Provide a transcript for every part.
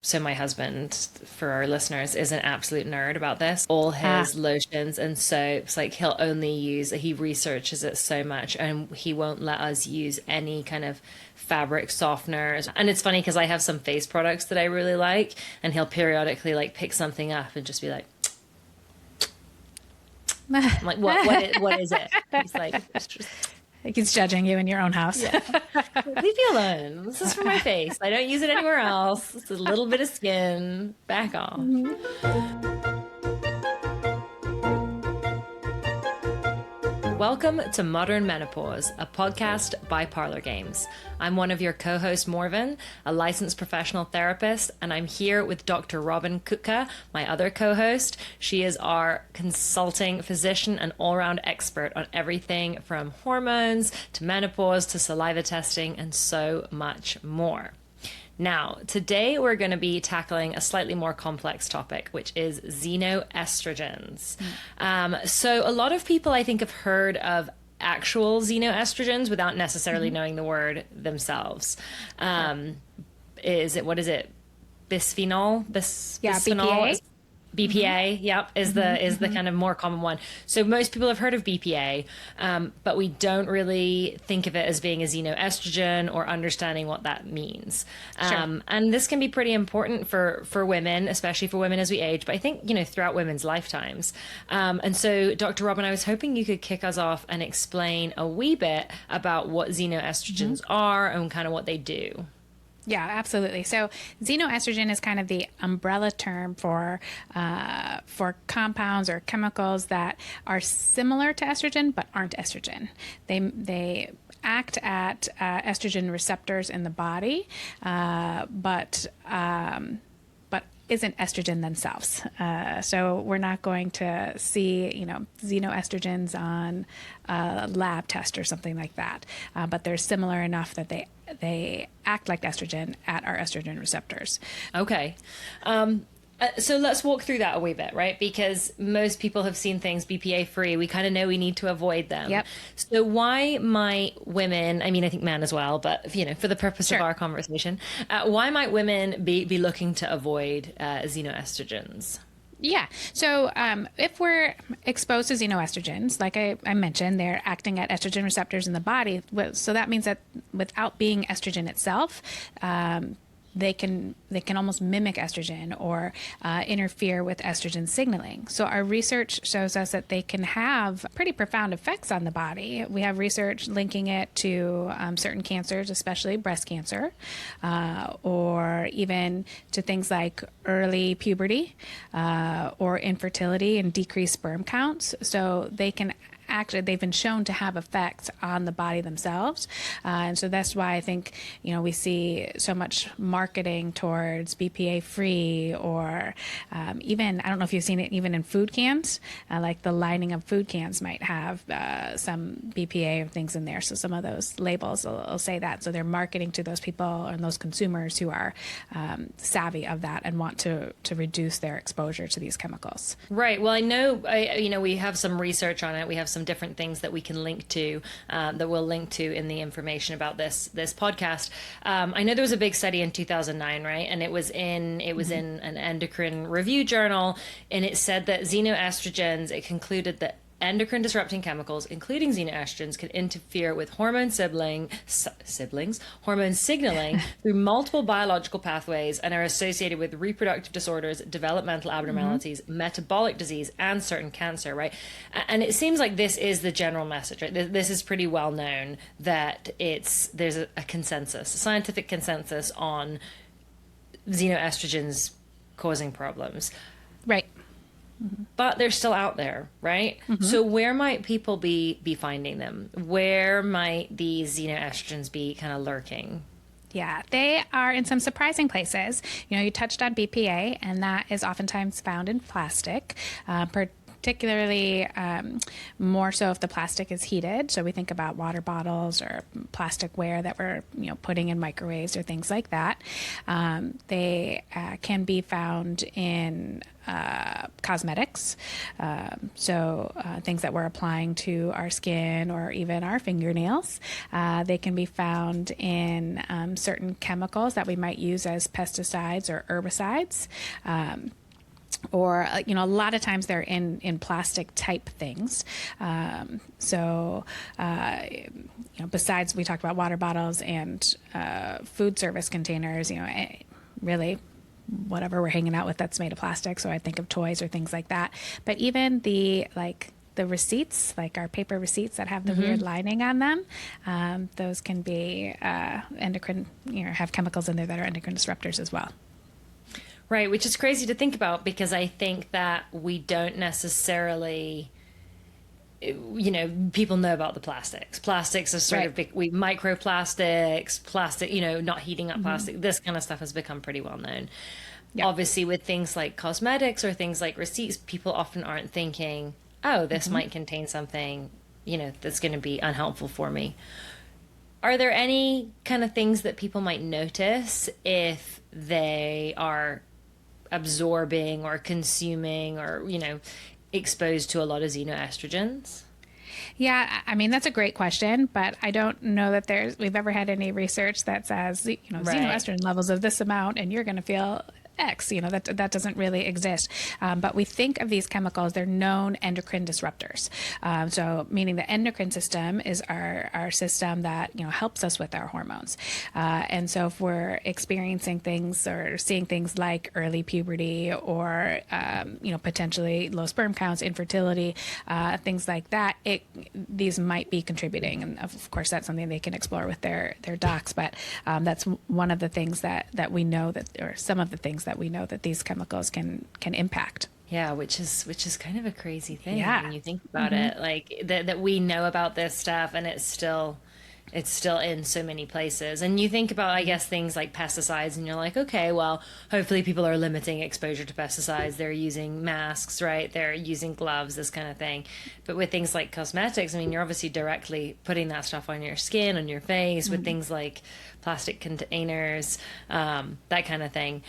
So my husband, for our listeners, is an absolute nerd about this. All his lotions and soaps, like he researches it so much, and he won't let us use any kind of fabric softeners. And it's funny because I have some face products that I really like, and he'll periodically like pick something up and just be like, I'm like, what is it? He's like, it's just... Like he's judging you in your own house. Yeah. Leave me alone. This is for my face. I don't use it anywhere else. It's a little bit of skin. Back off. Welcome to Modern Menopause, a podcast by Parlor Games. I'm one of your co-hosts, Morven, a licensed professional therapist, and I'm here with Dr. Robyn Kutka, my other co-host. She is our consulting physician and all-round expert on everything from hormones to menopause to saliva testing and so much more. Now, today we're going to be tackling a slightly more complex topic, which is xenoestrogens. So a lot of people, I think, have heard of actual xenoestrogens without necessarily knowing the word themselves. What is it? Bisphenol? BPA. BPA, yep, is the kind of more common one. So most people have heard of BPA, but we don't really think of it as being a xenoestrogen or understanding what that means. Sure. And this can be pretty important for women, especially for women as we age, but I think, throughout women's lifetimes. And so, Dr. Robyn, I was hoping you could kick us off and explain a wee bit about what xenoestrogens are and kind of what they do. Yeah, absolutely. So xenoestrogen is kind of the umbrella term for compounds or chemicals that are similar to estrogen but aren't estrogen. They act at estrogen receptors in the body, but isn't estrogen themselves. So we're not going to see, xenoestrogens on a lab test or something like that. But they're similar enough that they act like estrogen at our estrogen receptors. Okay. So let's walk through that a wee bit, right? Because most people have seen things BPA-free. We kind of know we need to avoid them. Yep. So why might women, I think men as well, but for the purpose of our conversation, why might women be looking to avoid xenoestrogens? Yeah. So if we're exposed to xenoestrogens, like I mentioned, they're acting at estrogen receptors in the body. So that means that without being estrogen itself, they can almost mimic estrogen or interfere with estrogen signaling. So our research shows us that they can have pretty profound effects on the body. We have research linking it to certain cancers, especially breast cancer, or even to things like early puberty or infertility and decreased sperm counts. So they've been shown to have effects on the body themselves. And so that's why I think, we see so much marketing towards BPA-free or even, I don't know if you've seen it even in food cans, like the lining of food cans might have some BPA and things in there. So some of those labels will say that. So they're marketing to those people and those consumers who are savvy of that and want to reduce their exposure to these chemicals. Right. Well, I know, we have some research on it. We have some different things that we can link to, that we'll link to in the information about this podcast. I know there was a big study in 2009, right? And it was in an endocrine review journal, and it said that xenoestrogens, it concluded that endocrine disrupting chemicals, including xenoestrogens, can interfere with hormone signaling through multiple biological pathways and are associated with reproductive disorders, developmental abnormalities, metabolic disease, and certain cancer, right? And it seems like this is the general message, right? This is pretty well known that there's a consensus, a scientific consensus on xenoestrogens causing problems. Right. But they're still out there, right? So where might people be finding them? Where might these xenoestrogens be kind of lurking? Yeah, they are in some surprising places. You touched on BPA, and that is oftentimes found in plastic, particularly more so if the plastic is heated. So we think about water bottles or plasticware that we're putting in microwaves or things like that. They can be found in cosmetics, so things that we're applying to our skin or even our fingernails. They can be found in certain chemicals that we might use as pesticides or herbicides. Or, a lot of times they're in plastic type things. Besides, we talked about water bottles and food service containers, really whatever we're hanging out with that's made of plastic. So I think of toys or things like that. But even the receipts, like our paper receipts that have the weird lining on them, those can be endocrine, have chemicals in there that are endocrine disruptors as well. Right, which is crazy to think about because I think that we don't necessarily, people know about the plastics. Plastics are sort of big, microplastics, plastic, not heating up plastic. This kind of stuff has become pretty well known. Yeah. Obviously, with things like cosmetics or things like receipts, people often aren't thinking, oh, this might contain something, that's going to be unhelpful for me. Are there any kind of things that people might notice if they are absorbing or consuming or, exposed to a lot of xenoestrogens? Yeah, I mean, that's a great question, but I don't know that we've ever had any research that says, xenoestrogen levels of this amount and you're going to feel X, that doesn't really exist. But we think of these chemicals, they're known endocrine disruptors. So meaning the endocrine system is our system that, helps us with our hormones. And so if we're experiencing things or seeing things like early puberty or, potentially low sperm counts, infertility, things like that, these might be contributing. And of course, that's something they can explore with their docs. But that's one of the things that we know or some of the things that we know that these chemicals can impact. Yeah, which is kind of a crazy thing when you think about it. Like that we know about this stuff and it's still in so many places. And you think about, I guess, things like pesticides and you're like, okay, well, hopefully people are limiting exposure to pesticides. They're using masks, right? They're using gloves, this kind of thing. But with things like cosmetics, I mean, you're obviously directly putting that stuff on your skin, on your face, with things like plastic containers, that kind of thing.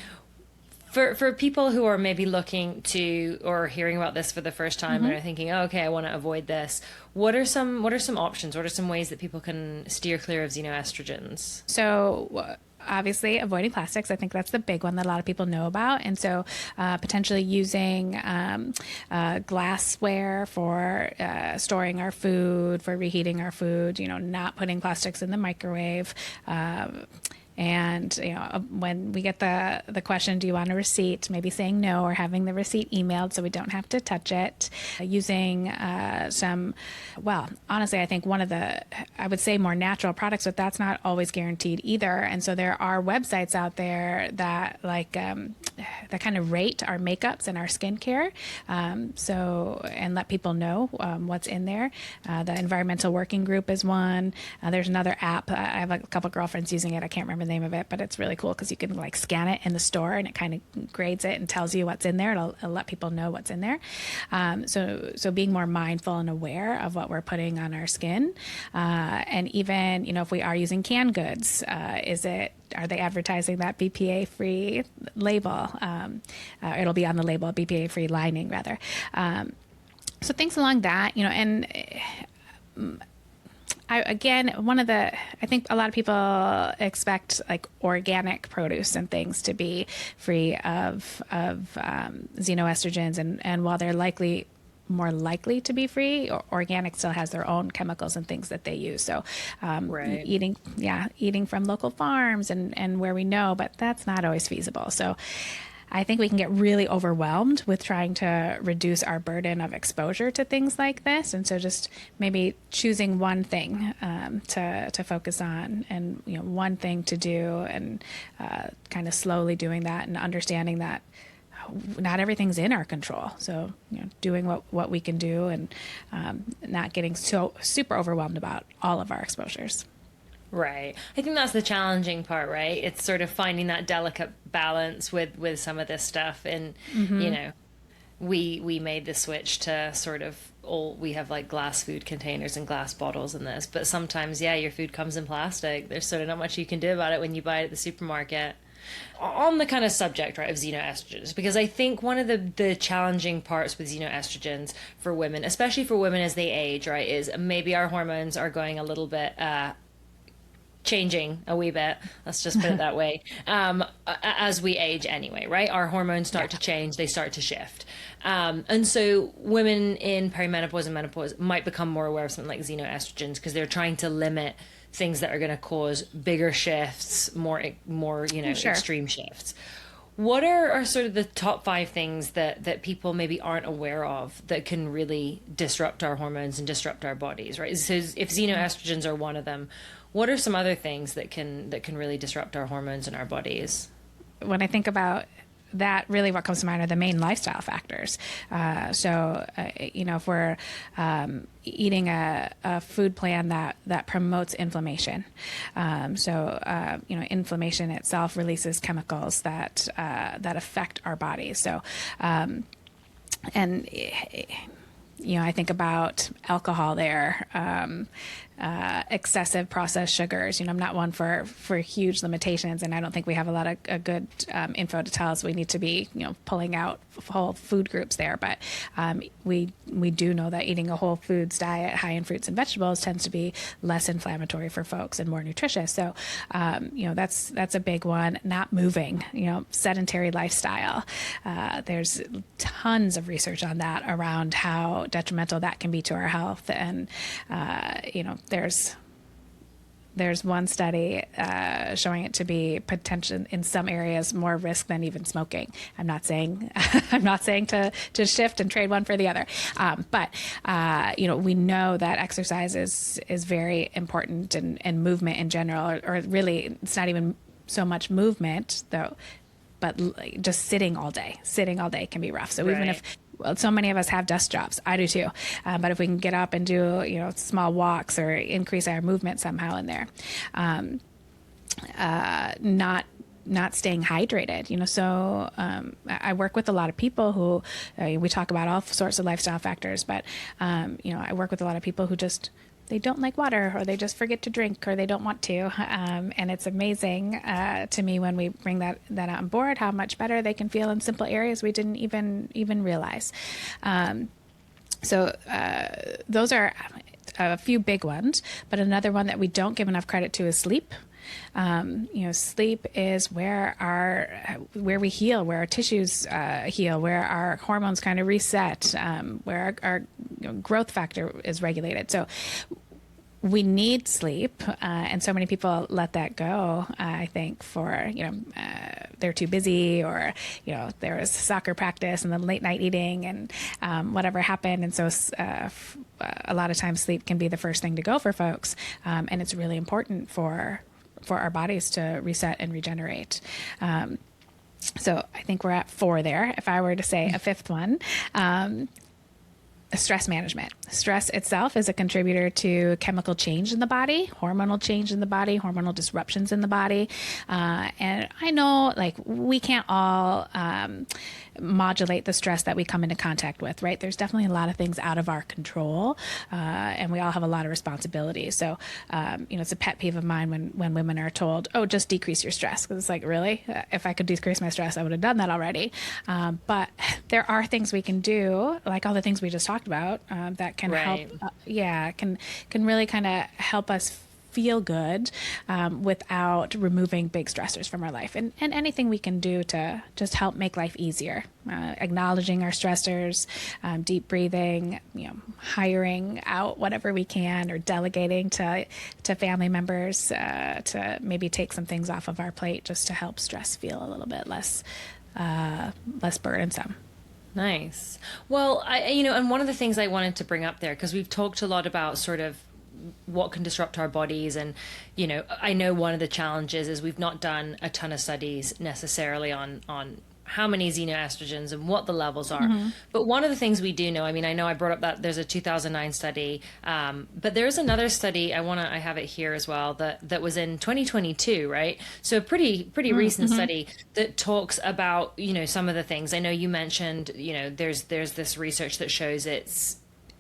For people who are maybe looking to or hearing about this for the first time and are thinking, oh, okay, I want to avoid this. What are some options? What are some ways that people can steer clear of xenoestrogens? So obviously avoiding plastics. I think that's the big one that a lot of people know about. And so potentially using glassware for storing our food, for reheating our food, not putting plastics in the microwave. And, when we get the question, do you want a receipt? Maybe saying no or having the receipt emailed so we don't have to touch it. Using honestly, I think one of I would say more natural products, but that's not always guaranteed either. And so there are websites out there that that kind of rate our makeups and our skincare. And let people know what's in there. The Environmental Working Group is one. There's another app. I have a couple girlfriends using it. I can't remember the name of it, but it's really cool because you can scan it in the store and it kind of grades it and tells you what's in there. It'll let people know what's in there. So being more mindful and aware of what we're putting on our skin. And even, if we are using canned goods, are they advertising that BPA-free label? It'll be on the label, BPA-free lining rather. So things along that, and I think a lot of people expect organic produce and things to be free of xenoestrogens, and while they're more likely to be free, organic still has their own chemicals and things that they use. So eating from local farms and where we know, but that's not always feasible. So I think we can get really overwhelmed with trying to reduce our burden of exposure to things like this. And so just maybe choosing one thing to focus on and, one thing to do, and kind of slowly doing that and understanding that not everything's in our control. So, doing what we can do and not getting so super overwhelmed about all of our exposures. Right. I think that's the challenging part, right? It's sort of finding that delicate balance with some of this stuff and, we made the switch to sort of we have like glass food containers and glass bottles in this, but sometimes, yeah, your food comes in plastic. There's sort of not much you can do about it when you buy it at the supermarket. On the kind of subject, right, of xenoestrogens, because I think one of the challenging parts with xenoestrogens for women, especially for women as they age, right, is maybe our hormones are going a little bit changing a wee bit, let's just put it that way, as we age anyway, right? Our hormones start to change, they start to shift. And so women in perimenopause and menopause might become more aware of something like xenoestrogens because they're trying to limit things that are going to cause bigger shifts, more extreme shifts. What are sort of the top 5 things that people maybe aren't aware of that can really disrupt our hormones and disrupt our bodies, right? So if xenoestrogens are one of them, what are some other things that can really disrupt our hormones in our bodies? When I think about that, really what comes to mind are the main lifestyle factors. If we're eating a food plan that promotes inflammation, inflammation itself releases chemicals that affect our bodies. So, I think about alcohol there, excessive processed sugars. I'm not one for huge limitations, and I don't think we have a lot of good info to tell us we need to be, pulling out whole food groups there. But we do know that eating a whole foods diet high in fruits and vegetables tends to be less inflammatory for folks and more nutritious. So, that's a big one. Not moving, sedentary lifestyle. There's tons of research on that around how detrimental that can be to our health. And, there's one study showing it to be potential in some areas more risk than even smoking. I'm not saying to shift and trade one for the other, but we know that exercise is very important, and movement in general, or really it's not even so much movement though, but just sitting all day can be rough. So even if so many of us have desk jobs. I do too. But if we can get up and do, small walks or increase our movement somehow in there, not staying hydrated, so I work with a lot of people who we talk about all sorts of lifestyle factors, but I work with a lot of people who they don't like water, or they just forget to drink, or they don't want to. And it's amazing to me when we bring that on board, how much better they can feel in simple areas we didn't even realize. So those are a few big ones, but another one that we don't give enough credit to is sleep. Sleep is where we heal, where our tissues heal, where our hormones kind of reset, where our growth factor is regulated. So we need sleep, and so many people let that go. I think for they're too busy, or there was soccer practice and then late night eating and whatever happened, and so a lot of times sleep can be the first thing to go for folks, and it's really important for our bodies to reset and regenerate. So I think we're at 4 there. If I were to say a 5th one, stress management. Stress itself is a contributor to chemical change in the body, hormonal change in the body, hormonal disruptions in the body. And I know, we can't all modulate the stress that we come into contact with, right? There's definitely a lot of things out of our control, and we all have a lot of responsibilities. So, it's a pet peeve of mine when women are told, "Oh, just decrease your stress." Because it's like, really? If I could decrease my stress, I would have done that already. But there are things we can do, like all the things we just talked about, that can help. Can really kind of help us feel good without removing big stressors from our life, and anything we can do to just help make life easier, acknowledging our stressors, deep breathing, hiring out whatever we can, or delegating to family members to maybe take some things off of our plate, just to help stress feel a little bit less burdensome. Nice. Well, and one of the things I wanted to bring up there, because we've talked a lot about sort of what can disrupt our bodies, and I know one of the challenges is we've not done a ton of studies necessarily on how many xenoestrogens and what the levels are. But one of the things we do know, I mean, I know I brought up that there's a 2009 study, but there's another study, I have it here as well, that was in 2022, right? So a pretty recent study that talks about, some of the things. I know you mentioned, there's this research that shows it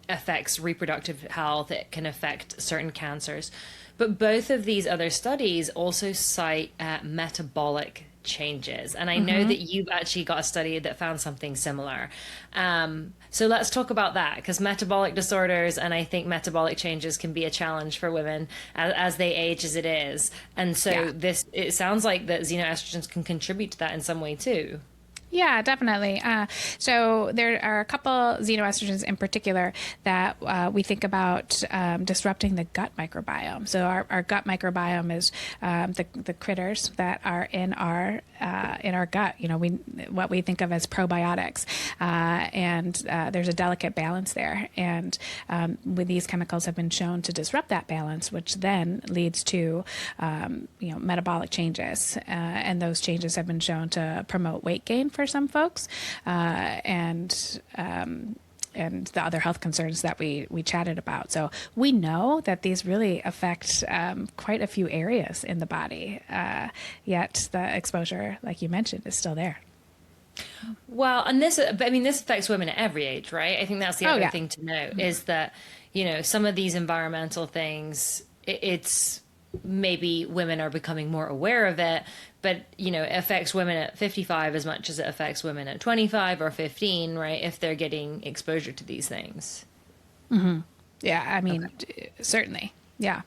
affects reproductive health, it can affect certain cancers. But both of these other studies also cite metabolic changes. And I know that you've actually got a study that found something similar. So let's talk about that, because metabolic disorders and I think metabolic changes can be a challenge for women as they age as it is. And so it sounds like that xenoestrogens can contribute to that in some way too. Yeah, definitely. So there are a couple xenoestrogens in particular that we think about disrupting the gut microbiome. So our gut microbiome is the critters that are in our gut. What we think of as probiotics, and there's a delicate balance there. And with these chemicals have been shown to disrupt that balance, which then leads to metabolic changes, and those changes have been shown to promote weight gain for some folks, and the other health concerns that we chatted about. So we know that these really affect quite a few areas in the body, yet the exposure, like you mentioned, is still there. Well, and this affects women at every age, right? I think that's the other thing to note is that, some of these environmental things, it's maybe women are becoming more aware of it, but it affects women at 55 as much as it affects women at 25 or 15, right? If they're getting exposure to these things. Yeah, I mean, certainly. Yeah.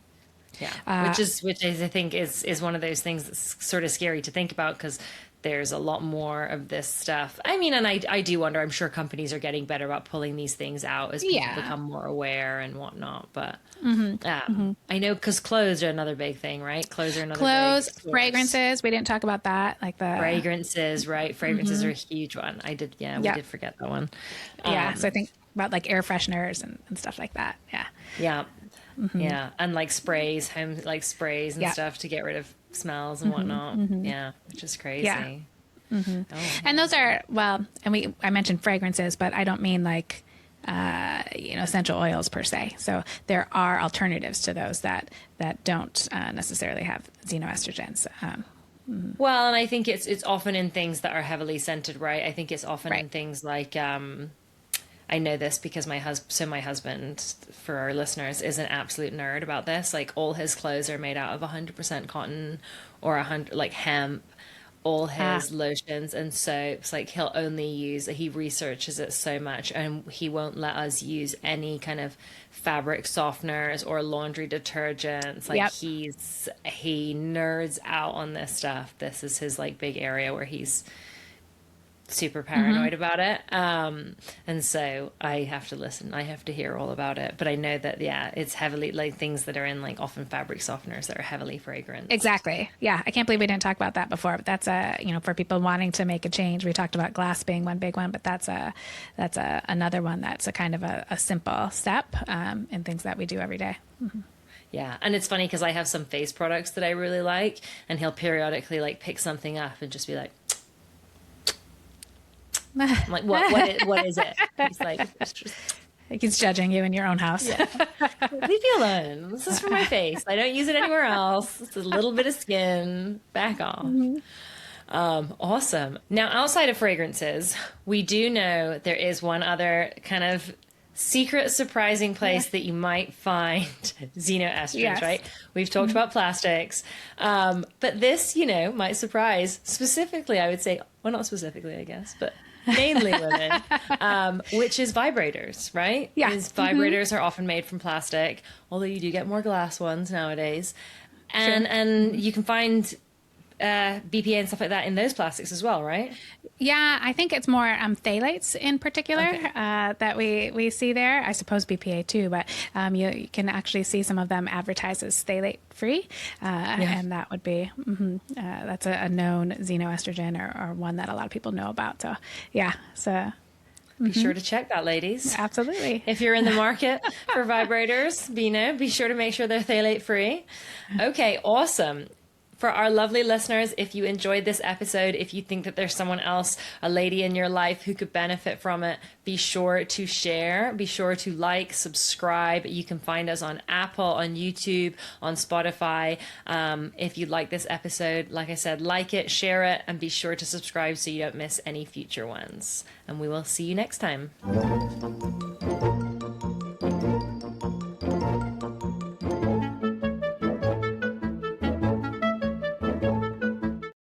Yeah. Which I think is one of those things that's sort of scary to think about, because there's a lot more of this stuff. I mean, and I do wonder, I'm sure companies are getting better about pulling these things out as people become more aware and whatnot. But I know, because clothes are another big thing, right? Clothes, fragrances. We didn't talk about that. Like the fragrances, right? Fragrances are a huge one. We did forget that one. So I think about like air fresheners and stuff like that. Yeah. Yeah. Yeah. And like sprays, sprays and stuff to get rid of smells and whatnot. Yeah. Which is crazy. Yeah. Oh. And those are, and I mentioned fragrances, but I don't mean like, essential oils per se. So there are alternatives to those that don't necessarily have xenoestrogens. Well, and I think it's often in things that are heavily scented, right? I think it's often in things like, I know this because my husband, for our listeners, is an absolute nerd about this. Like, all his clothes are made out of 100% cotton or hemp, all his lotions and soaps. Like, he researches it so much, and he won't let us use any kind of fabric softeners or laundry detergents. Like, he nerds out on this stuff. This is his big area where he's super paranoid about it. And so I have to listen. I have to hear all about it. But I know that, it's heavily things that are in often fabric softeners that are heavily fragrant. Exactly. Yeah. I can't believe we didn't talk about that before, but that's for people wanting to make a change. We talked about glass being one big one, but that's another one that's a kind of a simple step in things that we do every day. Yeah. And it's funny because I have some face products that I really like, and he'll periodically pick something up and just be like, I'm like, what is it? He's like, he's judging you in your own house. Yeah. Leave me alone. This is for my face. I don't use it anywhere else. It's a little bit of skin. Back off. Awesome. Now, outside of fragrances, we do know there is one other kind of secret, surprising place that you might find xenoestrogens, right? We've talked about plastics. But this, might surprise specifically, I would say, well, not specifically, I guess, but mainly women, which is vibrators, right? Yeah. Vibrators are often made from plastic, although you do get more glass ones nowadays. And you can find BPA and stuff like that in those plastics as well, right? Yeah, I think it's more phthalates in particular that we see there. I suppose BPA too, but you can actually see some of them advertised as phthalate free, and that would be that's a known xenoestrogen or one that a lot of people know about. So be sure to check that, ladies. Absolutely. If you're in the market for vibrators, be sure to make sure they're phthalate free. Okay, awesome. For our lovely listeners, if you enjoyed this episode, if you think that there's someone else, a lady in your life who could benefit from it, be sure to share, be sure to like, subscribe. You can find us on Apple, on YouTube, on Spotify. If you like this episode, like I said, like it, share it, and be sure to subscribe so you don't miss any future ones. And we will see you next time.